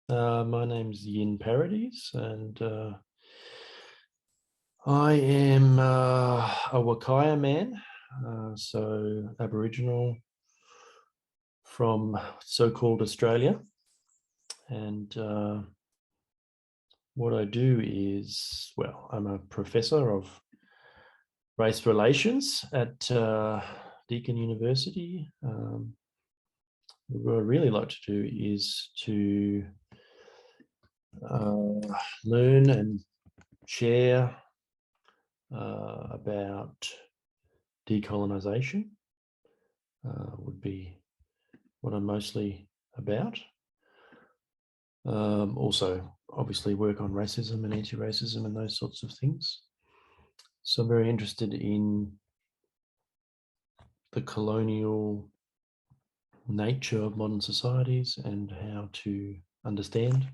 My name's Yin Paradies, and I am a Wakaya man, so Aboriginal from so-called Australia. And what I do is, well, I'm a professor of race relations at Deakin University. What I really like to do is to learn and share about decolonisation. Would be what I'm mostly about. Also, obviously, work on racism and anti-racism and those sorts of things. So I'm very interested in the colonial nature of modern societies and how to understand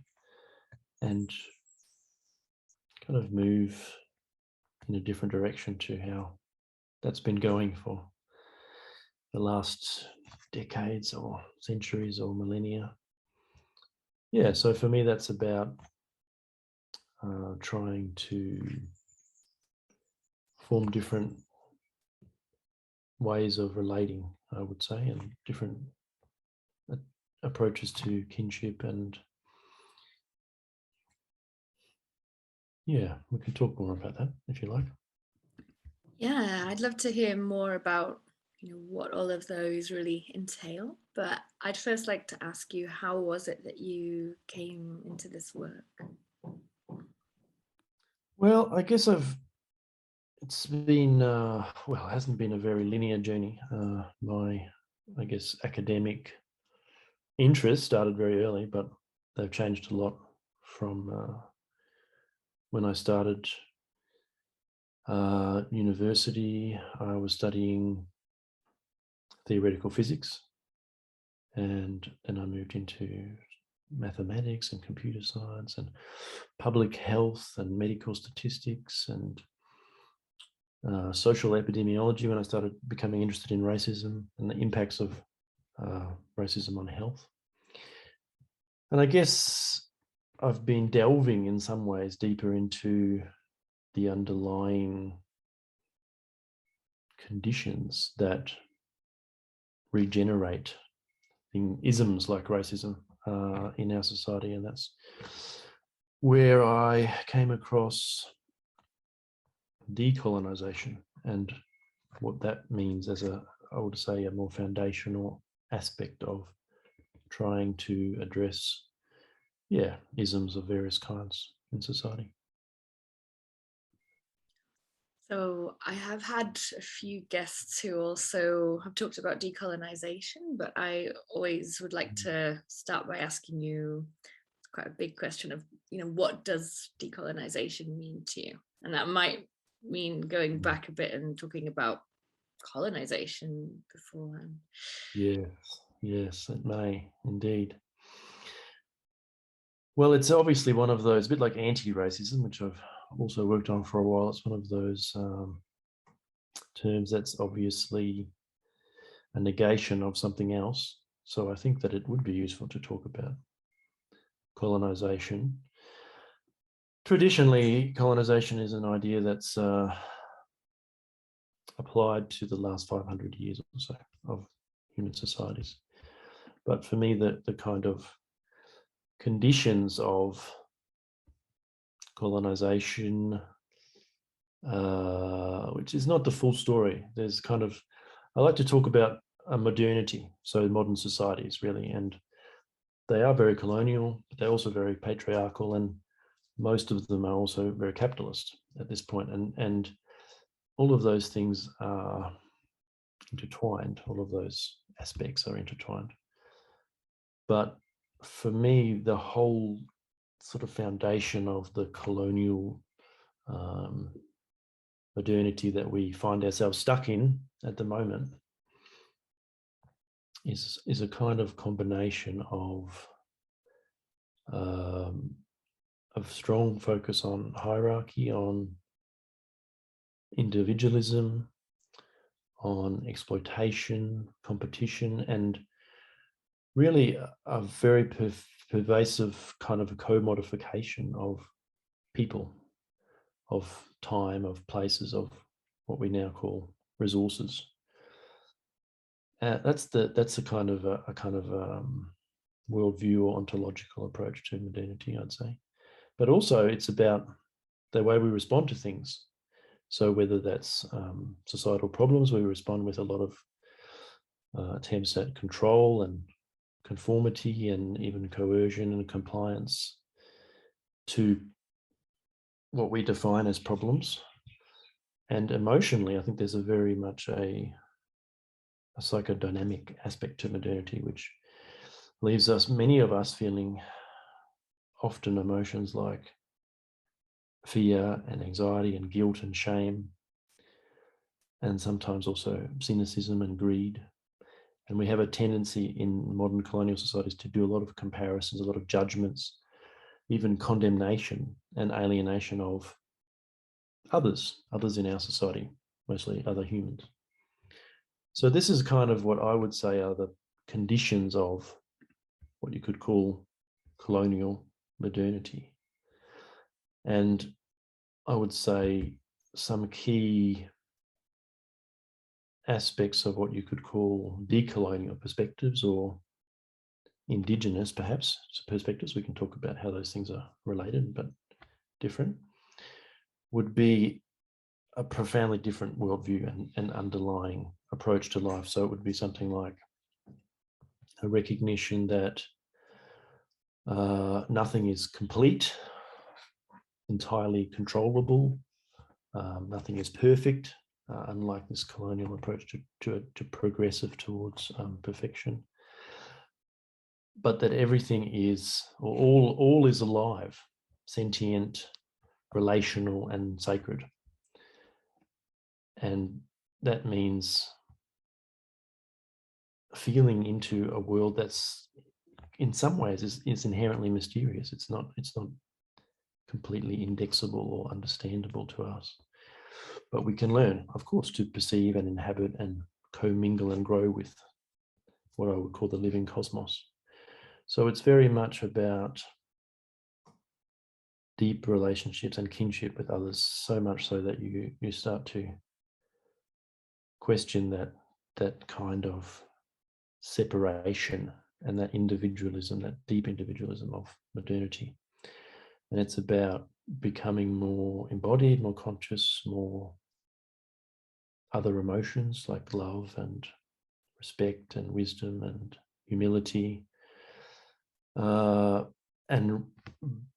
and kind of move in a different direction to how that's been going for the last decades or centuries or millennia. Yeah, so for me, that's about trying to form different ways of relating, I would say, and different approaches to kinship. And yeah, we can talk more about that if you like. Yeah, I'd love to hear more about what all of those really entail. But I'd first like to ask you, how was it that you came into this work? Well, I guess it's been, well, it hasn't been a very linear journey. I guess, academic interest started very early, but they've changed a lot from when I started university. I was studying theoretical physics, and then I moved into mathematics and computer science and public health and medical statistics and social epidemiology when I started becoming interested in racism and the impacts of racism on health. And I guess I've been delving in some ways deeper into the underlying conditions that regenerate isms like racism in our society. And that's where I came across decolonisation and what that means as I would say, a more foundational aspect of trying to address, isms of various kinds in society. So I have had a few guests who also have talked about decolonization, but I always would like to start by asking you quite a big question of, what does decolonization mean to you? And that might mean going back a bit and talking about colonization beforehand. Yes, it may indeed. Well, it's obviously one of those, a bit like anti-racism, which I've also worked on for a while. It's one of those terms that's obviously a negation of something else. So I think that it would be useful to talk about colonization. Traditionally, colonization is an idea that's applied to the last 500 years or so of human societies. But for me, the kind of conditions of colonization, which is not the full story. There's kind of, I like to talk about a modernity, so modern societies really, and they are very colonial, but they're also very patriarchal, and most of them are also very capitalist at this point, and all of those things are intertwined. All of those aspects are intertwined. But for me, the whole sort of foundation of the colonial modernity that we find ourselves stuck in at the moment is a kind of combination of strong focus on hierarchy, on individualism, on exploitation, competition, and really a very pervasive kind of a co-modification of people, of time, of places, of what we now call resources. That's a kind of worldview or ontological approach to modernity, I'd say. But also it's about the way we respond to things. So whether that's societal problems, we respond with a lot of attempts at control and conformity and even coercion and compliance to what we define as problems. And emotionally, I think there's a very much a psychodynamic aspect to modernity, which leaves us, many of us, feeling often emotions like fear and anxiety and guilt and shame, and sometimes also cynicism and greed. And we have a tendency in modern colonial societies to do a lot of comparisons, a lot of judgments, even condemnation and alienation of others in our society, mostly other humans. So this is kind of what I would say are the conditions of what you could call colonial modernity. And I would say some key aspects of what you could call decolonial perspectives, or Indigenous perhaps perspectives, we can talk about how those things are related but different, would be a profoundly different worldview and underlying approach to life. So it would be something like a recognition that nothing is complete, entirely controllable, nothing is perfect, unlike this colonial approach to progressive towards perfection, but that everything is, or all is alive, sentient, relational, and sacred. And that means feeling into a world that's in some ways is inherently mysterious. It's not completely indexable or understandable to us, but we can learn, of course, to perceive and inhabit and commingle and grow with what I would call the living cosmos. So it's very much about deep relationships and kinship with others, so much so that you start to question that kind of separation and that individualism, that deep individualism of modernity. And it's about becoming more embodied, more conscious, more other emotions like love and respect and wisdom and humility. And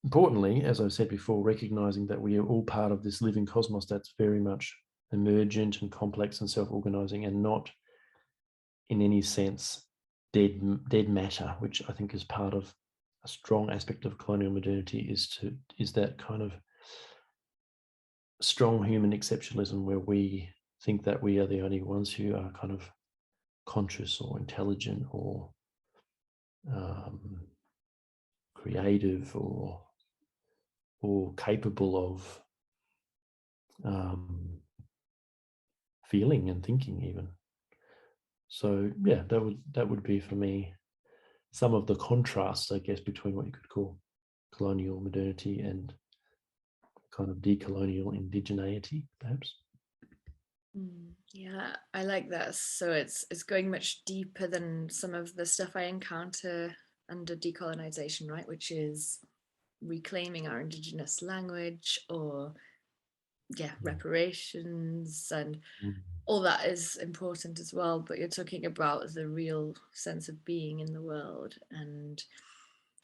importantly, as I said before, recognizing that we are all part of this living cosmos that's very much emergent and complex and self-organizing, and not in any sense dead matter, which I think is part of a strong aspect of colonial modernity, is that kind of strong human exceptionalism where we think that we are the only ones who are kind of conscious or intelligent or creative or capable of feeling and thinking even. So yeah, that would be for me some of the contrasts, I guess, between what you could call colonial modernity and kind of decolonial indigeneity, perhaps. Yeah, I like that. So it's going much deeper than some of the stuff I encounter under decolonization, right? Which is reclaiming our Indigenous language, or reparations, and all that is important as well. But you're talking about the real sense of being in the world, and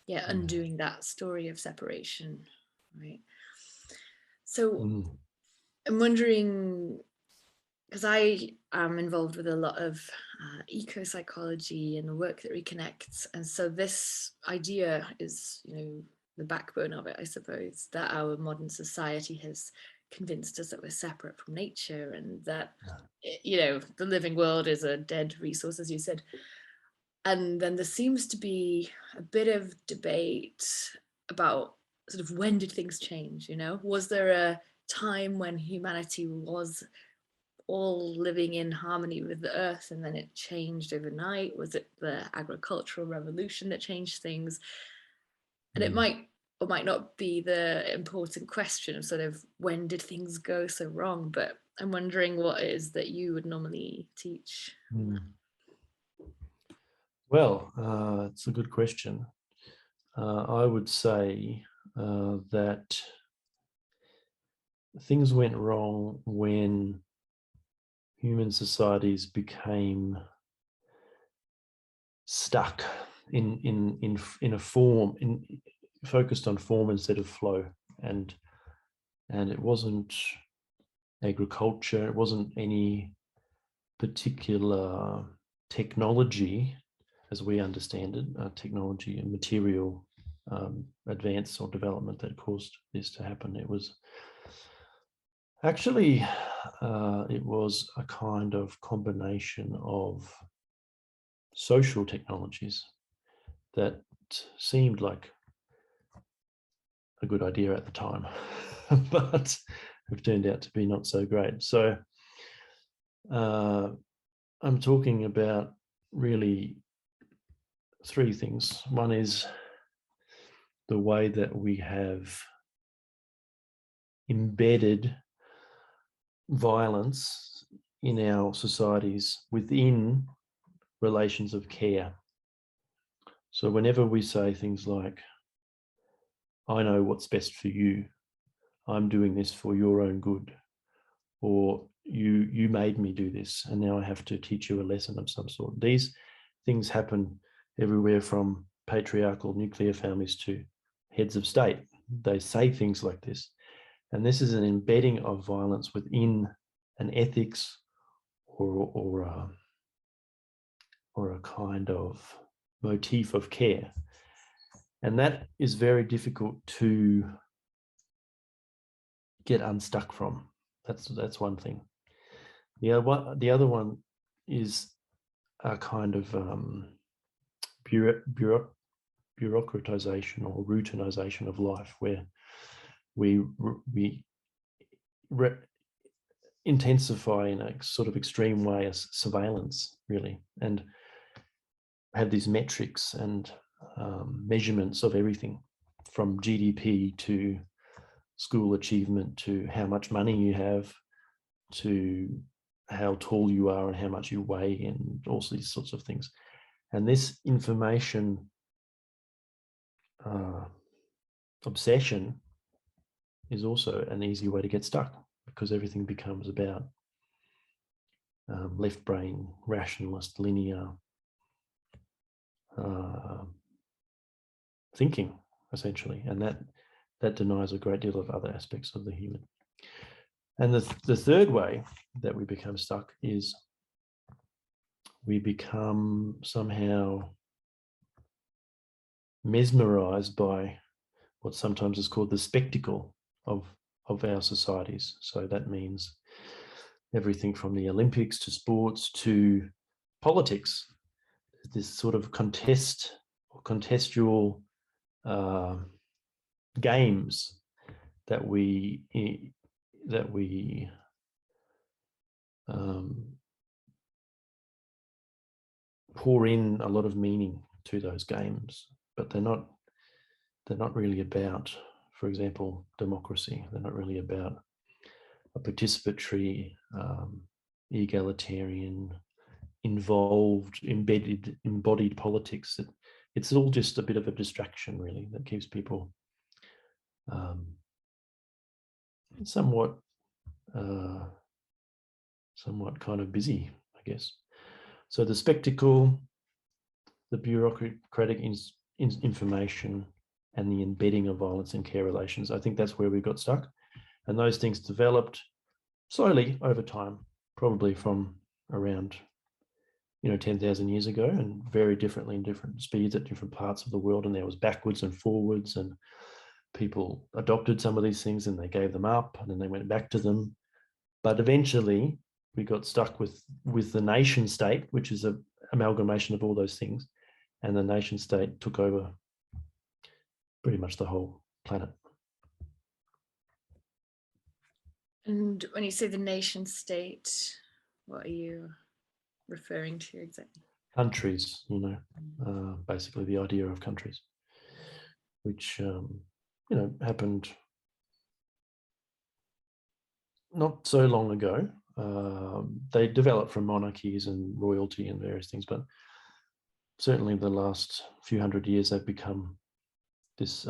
undoing that story of separation, right? So I'm wondering, because I am involved with a lot of eco psychology and the work that reconnects, and so this idea is, the backbone of it, I suppose, that our modern society has convinced us that we're separate from nature, and that the living world is a dead resource, as you said. And then there seems to be a bit of debate about sort of, when did things change? Was there a time when humanity was all living in harmony with the earth and then it changed overnight? Was it the agricultural revolution that changed things? And it might or might not be the important question of sort of when did things go so wrong, but I'm wondering what it is that you would normally teach. Well, it's a good question. I would say that things went wrong when human societies became stuck in a form, focused on form instead of flow, and it wasn't agriculture, it wasn't any particular technology as we understand it, technology and material advance or development that caused this to happen. It was actually it was a kind of combination of social technologies that seemed like a good idea at the time, but have turned out to be not so great. So I'm talking about really three things. One is the way that we have embedded violence in our societies within relations of care. So whenever we say things like, I know what's best for you, I'm doing this for your own good, or you made me do this and now I have to teach you a lesson of some sort. These things happen everywhere from patriarchal nuclear families to heads of state. They say things like this. And this is an embedding of violence within an ethics or a kind of motif of care. And that is very difficult to get unstuck from. That's one thing. The other one is a kind of bureaucratization or routinization of life, where we intensify in a sort of extreme way as surveillance, really, and have these metrics and measurements of everything from GDP to school achievement to how much money you have to how tall you are and how much you weigh and all these sorts of things. And this information obsession is also an easy way to get stuck, because everything becomes about left brain, rationalist, linear thinking, essentially, and that denies a great deal of other aspects of the human. And the third way that we become stuck is we become somehow mesmerized by what sometimes is called the spectacle of our societies. So that means everything from the Olympics to sports to politics, this sort of contextual games that we pour in a lot of meaning to those games, but they're not really about, for example, democracy. They're not really about a participatory, egalitarian, involved, embodied politics. It's all just a bit of a distraction, really, that keeps people somewhat kind of busy, I guess. So the spectacle, the bureaucratic information, and the embedding of violence in care relations, I think that's where we got stuck. And those things developed slowly over time, probably from around 10,000 years ago, and very differently in different speeds at different parts of the world. And there was backwards and forwards, and people adopted some of these things and they gave them up and then they went back to them. But eventually we got stuck with the nation state, which is an amalgamation of all those things. And the nation state took over pretty much the whole planet. And when you say the nation state, what are you referring to exactly? Countries, basically the idea of countries. which happened not so long ago. They developed from monarchies and royalty and various things, but certainly the last few hundred years they've become this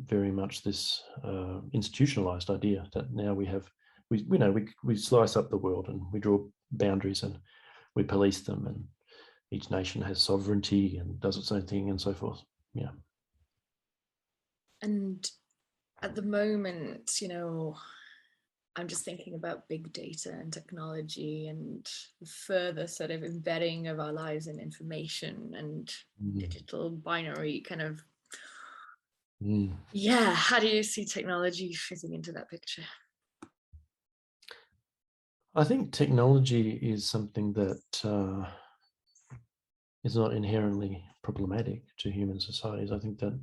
very much this institutionalized idea that now we slice up the world and we draw boundaries and we police them, and each nation has sovereignty and does its own thing and so forth. Yeah. And at the moment, I'm just thinking about big data and technology and further sort of embedding of our lives in information and digital binary kind of. Yeah, how do you see technology fitting into that picture? I think technology is something that is not inherently problematic to human societies. I think that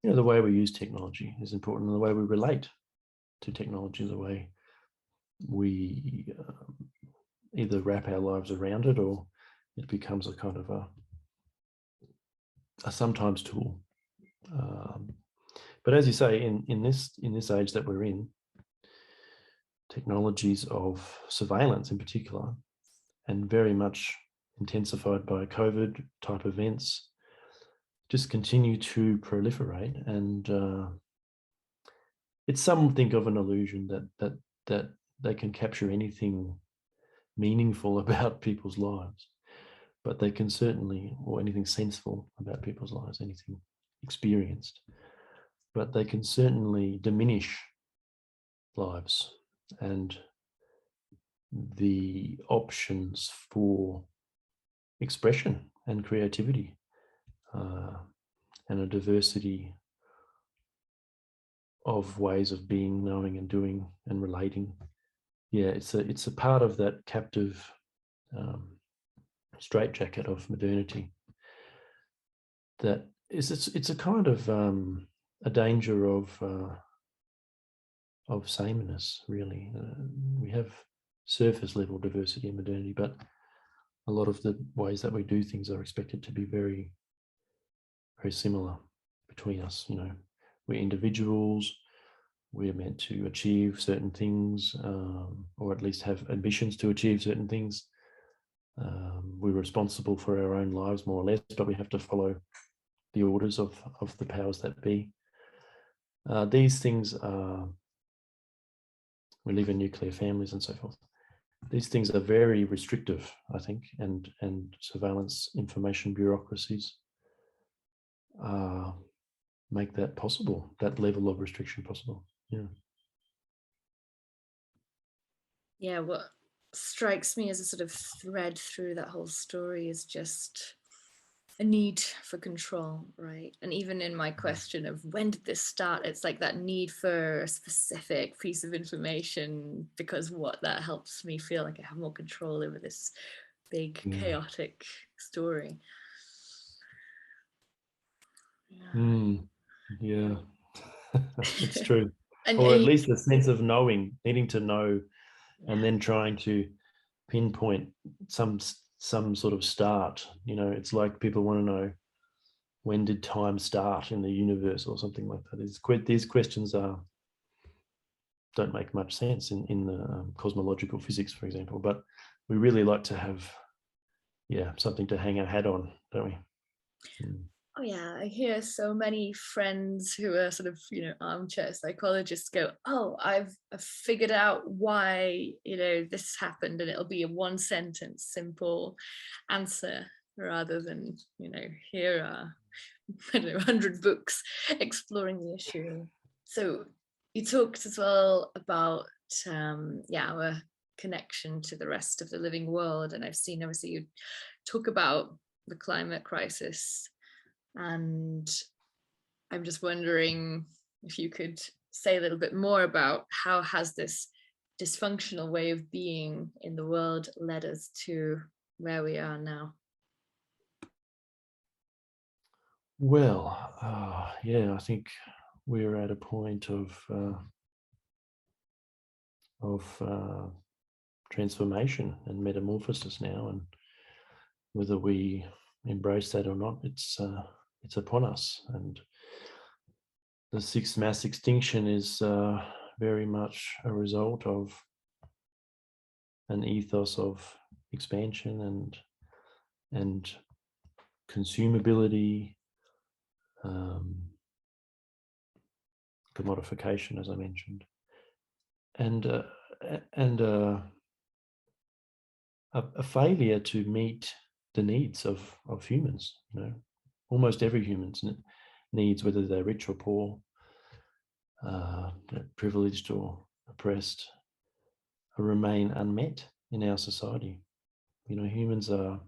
the way we use technology is important, and the way we relate to technology, the way we either wrap our lives around it or it becomes a kind of a sometimes tool. But as you say, in this age that we're in, technologies of surveillance in particular, and very much intensified by COVID type events, just continue to proliferate, and it's something of an illusion that they can capture anything meaningful about people's lives, but they can certainly, or anything senseful about people's lives, anything experienced, but they can certainly diminish lives and the options for expression and creativity and a diversity of ways of being, knowing and doing and relating. Yeah, it's a part of that captive straitjacket of modernity that it's a kind of a danger of sameness, really. We have surface level diversity in modernity, but a lot of the ways that we do things are expected to be very, very similar between us. We're individuals. We're meant to achieve certain things, or at least have ambitions to achieve certain things. We're responsible for our own lives, more or less, but we have to follow the orders of the powers that be. These things are, we live in nuclear families and so forth. These things are very restrictive, I think, and surveillance information bureaucracies make that possible, that level of restriction possible. Yeah. Yeah, what strikes me as a sort of thread through that whole story is just a need for control, right? And even in my question of when did this start, it's like that need for a specific piece of information, because what that helps me feel like I have more control over this big chaotic story. Yeah, it's true. Or at least a sense of knowing, needing to know, and then trying to pinpoint some sort of start. It's like people want to know, when did time start in the universe or something like that. These questions don't make much sense in the cosmological physics, for example, but we really like to have something to hang our hat on, don't we? Oh yeah, I hear so many friends who are sort of, armchair psychologists go, oh, I've figured out why, this happened, and it'll be a one sentence, simple answer, rather than, here are, 100 books exploring the issue. So you talked as well about, our connection to the rest of the living world. And I've seen, obviously, you talk about the climate crisis. And I'm just wondering if you could say a little bit more about how has this dysfunctional way of being in the world led us to where we are now? Well, I think we're at a point of transformation and metamorphosis now, and whether we embrace that or not, it's upon us. And the sixth mass extinction is very much a result of an ethos of expansion and consumability, commodification, as I mentioned, and a failure to meet the needs of humans. Almost every human's needs, whether they're rich or poor, privileged or oppressed, remain unmet in our society. Humans are,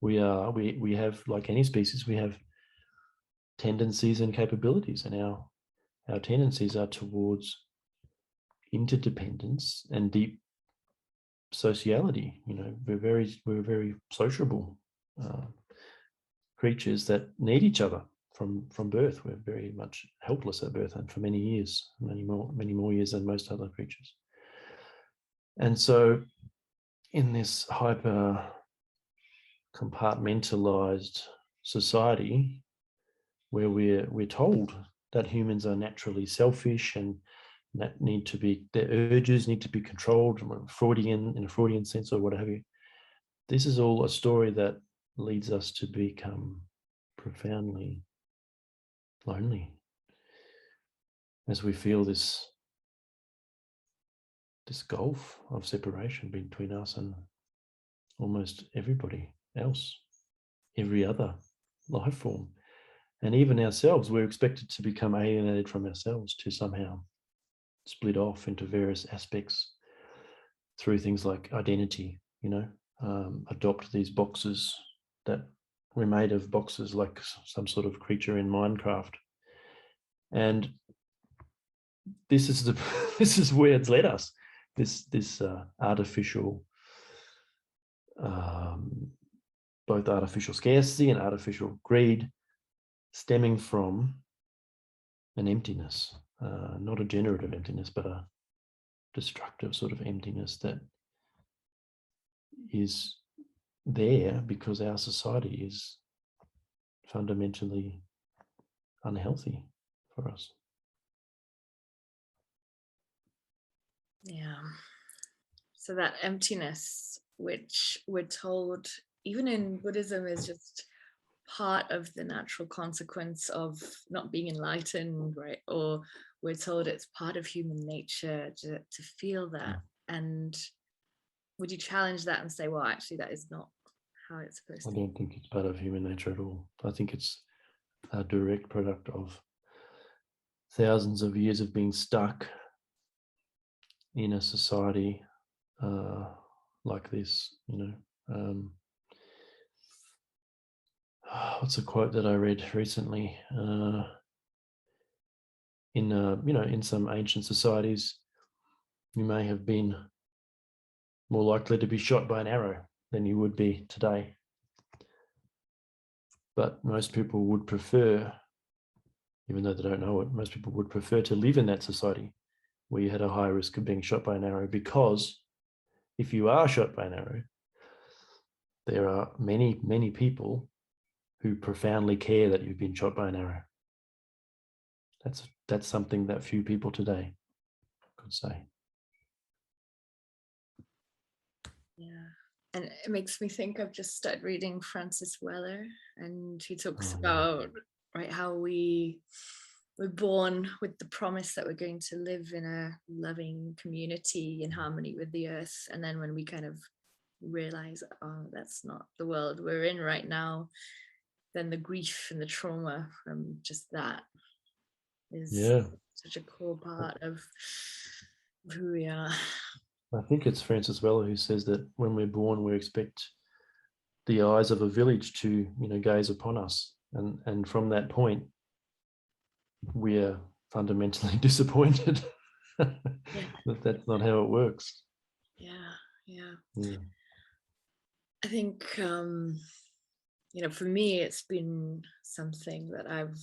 we have, like any species, we have tendencies and capabilities, and our tendencies are towards interdependence and deep sociality. We're very sociable creatures that need each other from birth. We're very much helpless at birth, and for many years, many more years than most other creatures. And so in this hyper compartmentalized society, where we're told that humans are naturally selfish and that their urges need to be controlled, in a Freudian sense or what have you. This is all a story that leads us to become profoundly lonely, as we feel this gulf of separation between us and almost everybody else, every other life form. And even ourselves, we're expected to become alienated from ourselves, to somehow split off into various aspects through things like identity, adopt these boxes that we're made of, boxes like some sort of creature in Minecraft. And this is where it's led us, this artificial, both artificial scarcity and artificial greed, stemming from an emptiness, not a generative emptiness, but a destructive sort of emptiness that is there because our society is fundamentally unhealthy for us. Yeah. So that emptiness, which we're told, even in Buddhism, is just part of the natural consequence of not being enlightened, right? Or we're told it's part of human nature to feel that. And would you challenge that and say, well, actually, that is not how it's supposed to be? I don't think it's part of human nature at all. I think it's a direct product of thousands of years of being stuck in a society like this. What's a quote that I read recently? In some ancient societies, you may have been more likely to be shot by an arrow than you would be today. But most people would prefer, even though they don't know it, most people would prefer to live in that society where you had a high risk of being shot by an arrow, because if you are shot by an arrow, there are many, many people who profoundly care that you've been shot by an arrow. That's something that few people today could say. Yeah. And it makes me think, I've just started reading Francis Weller, and he talks about, right, how we're born with the promise that we're going to live in a loving community in harmony with the earth. And then when we kind of realize, oh, that's not the world we're in right now, then the grief and the trauma from just that is such a core part of who we are. I think it's Francis Weller who says that when we're born, we expect the eyes of a village to, gaze upon us. And from that point, we're fundamentally disappointed that that's not how it works. Yeah. I think, for me, it's been something that I've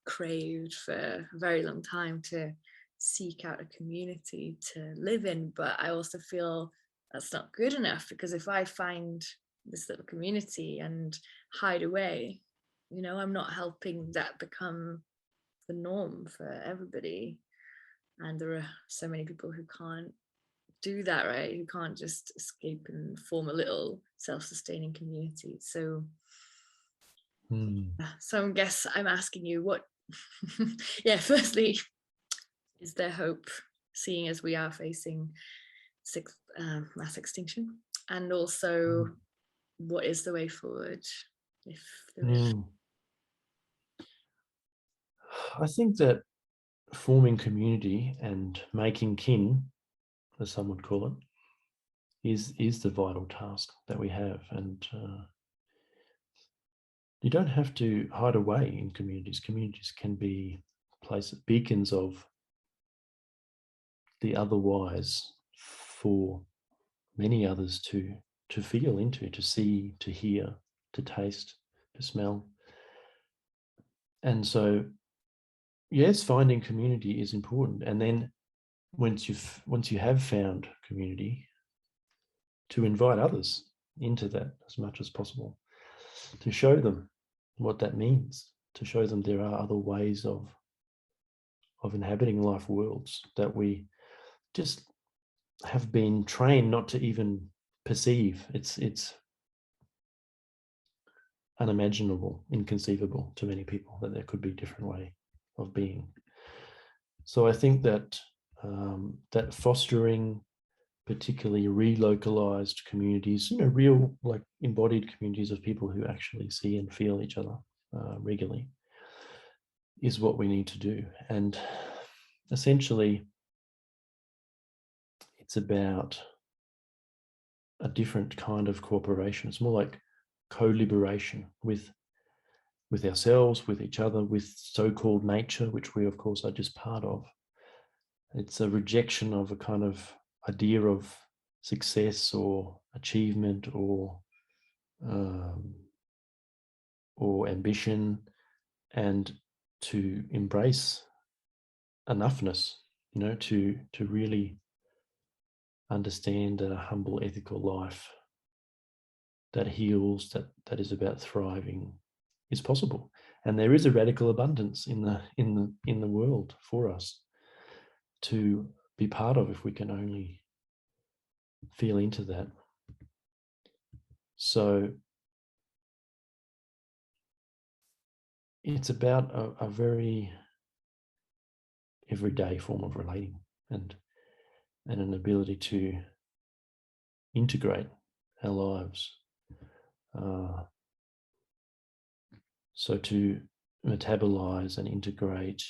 craved for a very long time, to seek out a community to live in. But I also feel that's not good enough, because if I find this little community and hide away, I'm not helping that become the norm for everybody, and there are so many people who can't do that, right? Who can't just escape and form a little self-sustaining community. So so I guess I'm asking you what yeah, firstly, is there hope, seeing as we are facing mass extinction? And also, what is the way forward, if there is? I think that forming community and making kin, as some would call it, is the vital task that we have. And you don't have to hide away in communities. Communities can be places, beacons of the otherwise for many others to feel into, to see, to hear, to taste, to smell. And so, yes, finding community is important. And then once you have found community, to invite others into that as much as possible, to show them what that means, to show them there are other ways of inhabiting life worlds that we just have been trained not to even perceive. It's unimaginable, inconceivable to many people that there could be a different way of being. So I think that that fostering particularly relocalized communities, real like embodied communities of people who actually see and feel each other regularly, is what we need to do. And essentially, it's about a different kind of cooperation. It's more like co-liberation with ourselves, with each other, with so-called nature, which we of course are just part of. It's a rejection of a kind of idea of success or achievement or ambition, and to embrace enoughness, to really understand that a humble ethical life that heals, that is about thriving, is possible. And there is a radical abundance in the world for us to be part of, if we can only feel into that. So it's about a very everyday form of relating and an ability to integrate our lives. So to metabolize and integrate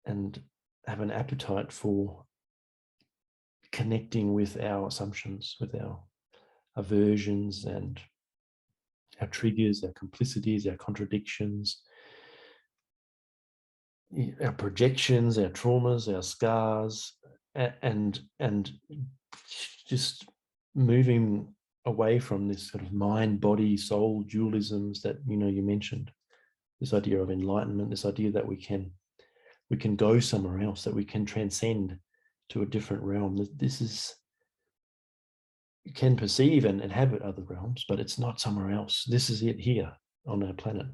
and have an appetite for connecting with our assumptions, with our aversions and our triggers, our complicities, our contradictions, our projections, our traumas, our scars, and just moving away from this sort of mind, body, soul dualisms that you mentioned. This idea of enlightenment, this idea that we can go somewhere else, that we can transcend to a different realm. This is, you can perceive and inhabit other realms, but it's not somewhere else. This is it here on our planet,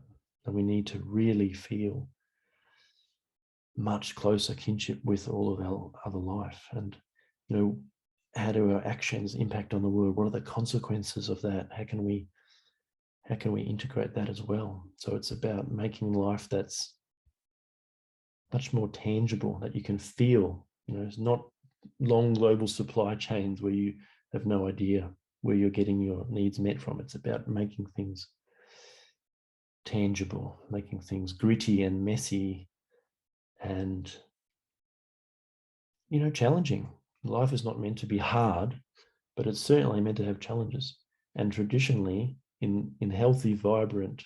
and we need to really feel much closer kinship with all of our other life. And how do our actions impact on the world? What are the consequences of that? How can we integrate that as well? So it's about making life that's much more tangible, that you can feel. It's not long global supply chains where you have no idea where you're getting your needs met from. It's about making things tangible, making things gritty and messy and challenging. Life is not meant to be hard, but it's certainly meant to have challenges. And traditionally, in healthy, vibrant,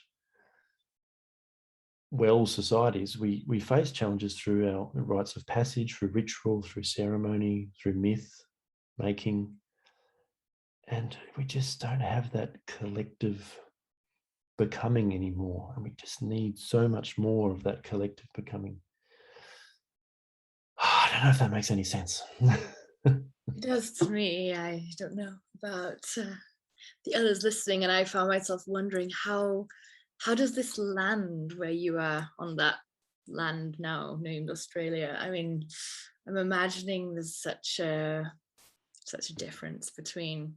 well societies, we face challenges through our rites of passage, through ritual, through ceremony, through myth making. And we just don't have that collective becoming anymore. And we just need so much more of that collective becoming. I don't know if that makes any sense. It does to me. I don't know about the others listening, and I found myself wondering how does this land where you are on that land now named Australia. I mean, I'm imagining there's such a difference between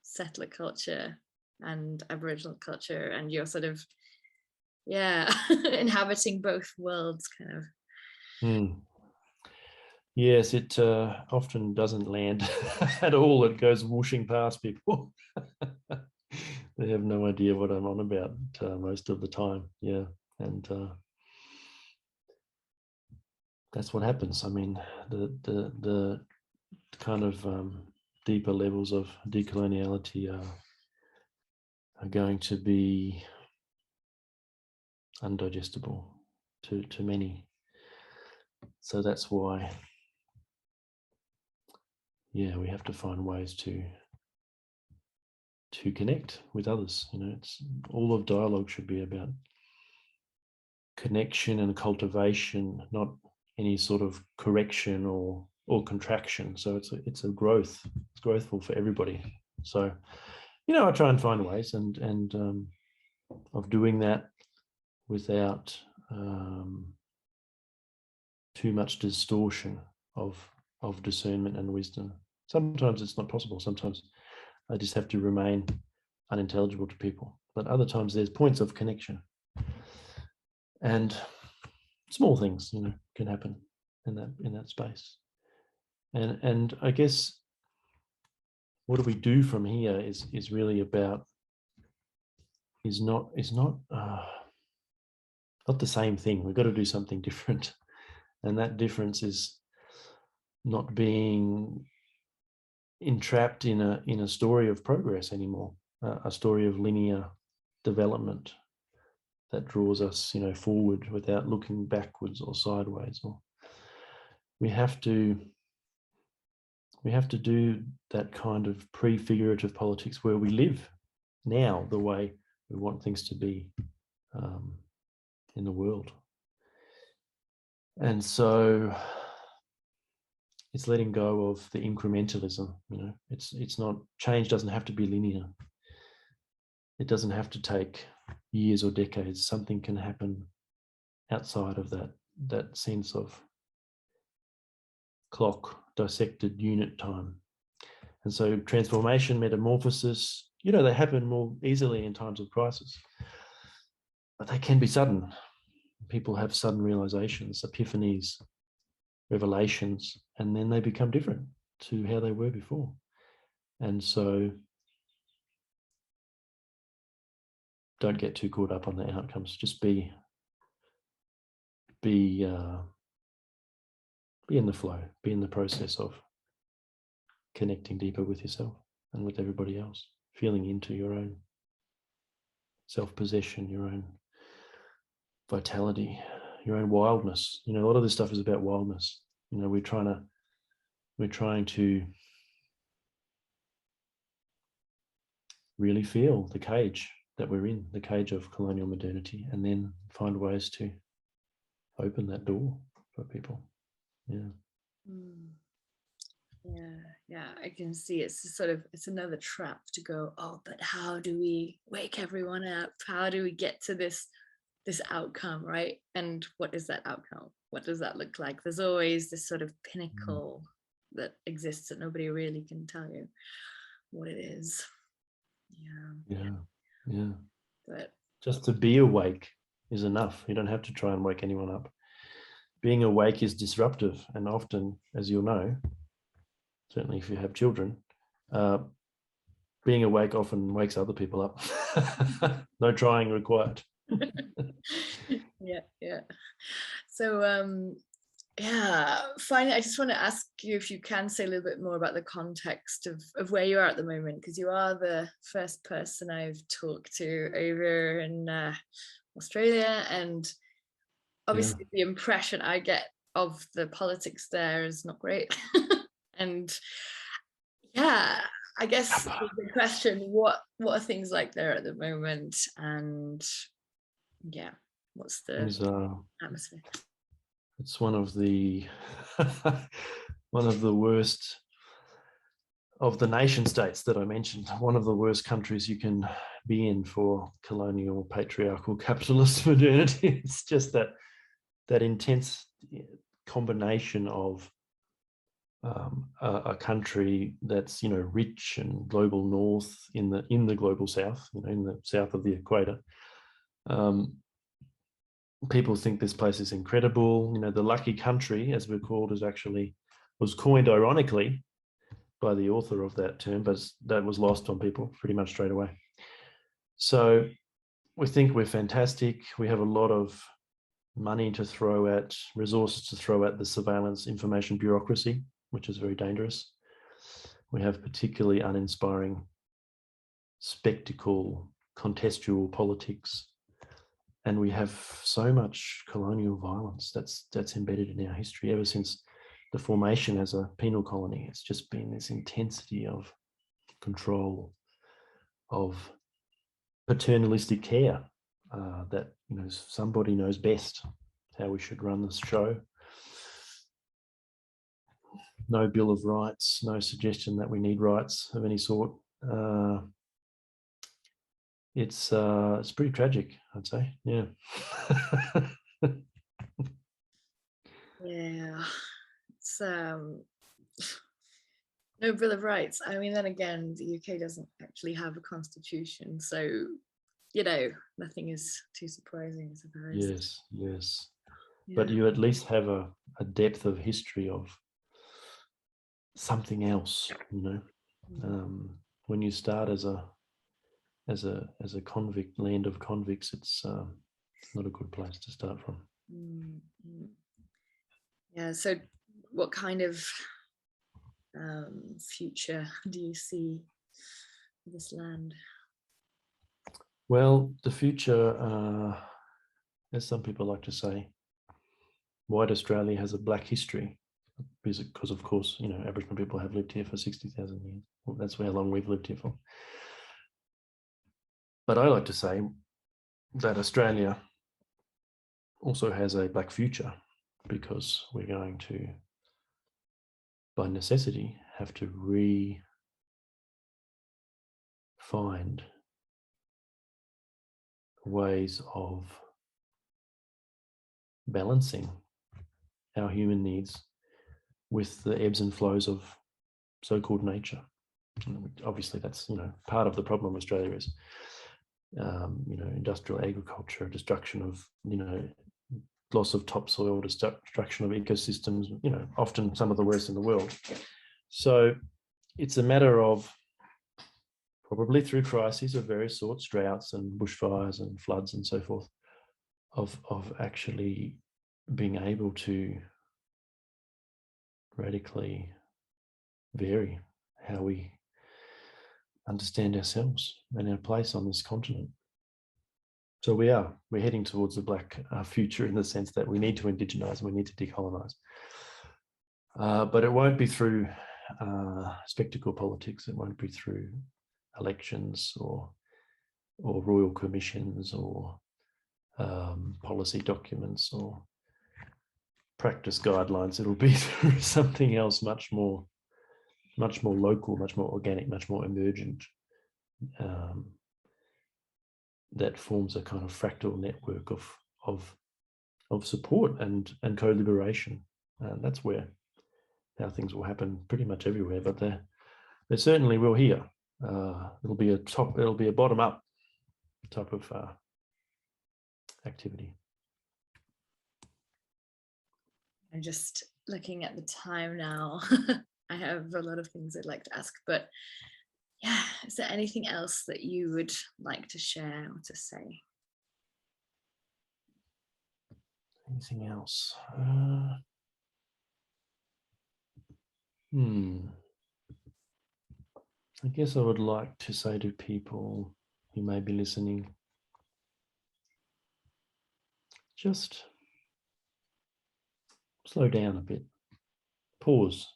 settler culture and Aboriginal culture, and you're sort of, yeah, inhabiting both worlds, kind of. Yes, it often doesn't land at all. It goes whooshing past people. They have no idea what I'm on about most of the time. Yeah, and that's what happens. I mean, the kind of deeper levels of decoloniality are going to be undigestible to many. So that's why, yeah, we have to find ways to connect with others. You know, it's all of dialogue should be about connection and cultivation, not any sort of correction or contraction. So it's a growth. It's growthful for everybody. So, you know, I try and find ways and of doing that without too much distortion of discernment and wisdom. Sometimes it's not possible. Sometimes I just have to remain unintelligible to people. But other times there's points of connection. And small things, you know, can happen in that space. And I guess what do we do from here is really about is not the same thing. We've got to do something different. And that difference is not being entrapped in a story of progress anymore, a story of linear development that draws us, you know, forward without looking backwards or sideways. Or we have to do that kind of prefigurative politics where we live now the way we want things to be in the world. And so it's letting go of the incrementalism. You know, it's not, change doesn't have to be linear. It doesn't have to take years or decades. Something can happen outside of that sense of clock dissected unit time. And so transformation, metamorphosis, you know, they happen more easily in times of crisis, but they can be sudden. People have sudden realizations, epiphanies, revelations, and then they become different to how they were before. And so don't get too caught up on the outcomes. Just be in the flow, be in the process of connecting deeper with yourself and with everybody else, feeling into your own self-possession, your own vitality, your own wildness. You know, a lot of this stuff is about wildness. You know, we're trying to really feel the cage that we're in, the cage of colonial modernity, and then find ways to open that door for people. Yeah. Yeah, I can see it's another trap to go, oh, but how do we wake everyone up? How do we get to this outcome, right? And what is that outcome? What does that look like? There's always this sort of pinnacle that exists that nobody really can tell you what it is. Yeah. But just to be awake is enough. You don't have to try and wake anyone up. Being awake is disruptive, and often, as you'll know, certainly if you have children, being awake often wakes other people up. No trying required. yeah. So finally, I just want to ask you if you can say a little bit more about the context of where you are at the moment, because you are the first person I've talked to over in Australia, and obviously the impression I get of the politics there is not great. And I guess the question, what are things like there at the moment, and what's the atmosphere? It's one of the worst of the nation states that I mentioned, one of the worst countries you can be in for colonial, patriarchal, capitalist modernity. It's just that that intense combination of a country that's, you know, rich and global north in the global south, you know, in the south of the equator. People think this place is incredible. You know, the lucky country, as we're called, was coined ironically by the author of that term, but that was lost on people pretty much straight away. So we think we're fantastic. We have a lot of money to throw at, resources to throw at the surveillance information bureaucracy, which is very dangerous. We have particularly uninspiring spectacle, contextual politics, and we have so much colonial violence that's embedded in our history ever since the formation as a penal colony. It's just been this intensity of control, of paternalistic care, that, you know, somebody knows best how we should run this show. No Bill of Rights, no suggestion that we need rights of any sort. It's pretty tragic, I'd say. Yeah. Yeah, it's no Bill of Rights. I mean, then again, the UK doesn't actually have a constitution, so, you know, nothing is too surprising, I suppose. Yes, yes. Yeah. But you at least have a depth of history of something else, you know. When you start as a convict, land of convicts, it's not a good place to start from. Yeah, so what kind of future do you see for this land? Well, the future, as some people like to say, white Australia has a black history, because of course, you know, Aboriginal people have lived here for 60,000 years. Well, that's how long we've lived here for. But I like to say that Australia also has a black future, because we're going to, by necessity, have to find ways of balancing our human needs with the ebbs and flows of so-called nature. Obviously, that's, you know, part of the problem Australia is, you know, industrial agriculture, destruction of, you know, loss of topsoil, destruction of ecosystems, you know, often some of the worst in the world. So it's a matter of, probably through crises of various sorts, droughts and bushfires and floods and so forth, of actually being able to radically vary how we understand ourselves and our place on this continent. So we're heading towards a black future, in the sense that we need to indigenize and we need to decolonize. But it won't be through spectacle politics. It won't be through elections or royal commissions or policy documents or practice guidelines. It'll be through something else much more local, much more organic, much more emergent, that forms a kind of fractal network of support and co-liberation. That's how things will happen pretty much everywhere, but they certainly will here. It'll be a bottom up type of activity. I'm just looking at the time now. I have a lot of things I'd like to ask, but yeah, is there anything else that you would like to share or to say? Anything else? I guess I would like to say to people who may be listening, just slow down a bit, pause,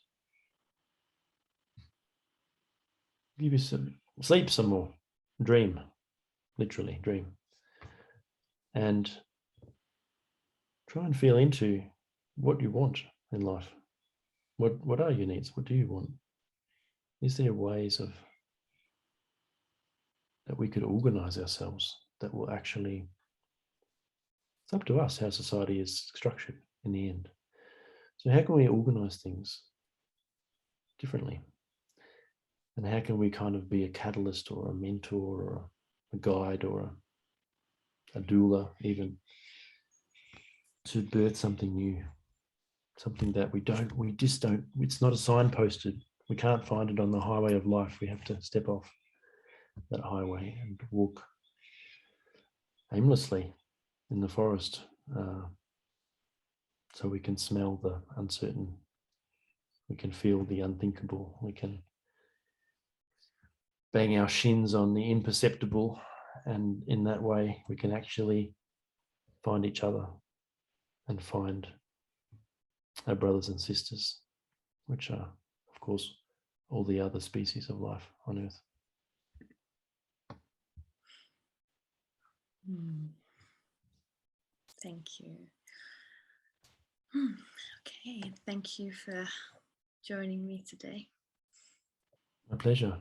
give you sleep some more, dream, literally dream, and try and feel into what you want in life. What are your needs? What do you want? Is there ways that we could organize ourselves that will actually it's up to us how society is structured in the end. So how can we organize things differently? And how can we kind of be a catalyst or a mentor or a guide or a doula even to birth something new, something that we just don't, it's not a signposted. We can't find it on the highway of life. We have to step off that highway and walk aimlessly in the forest, so we can smell the uncertain, we can feel the unthinkable, we can bang our shins on the imperceptible, and in that way we can actually find each other and find our brothers and sisters, which are, of course, all the other species of life on Earth. Thank you. Okay, thank you for joining me today. My pleasure.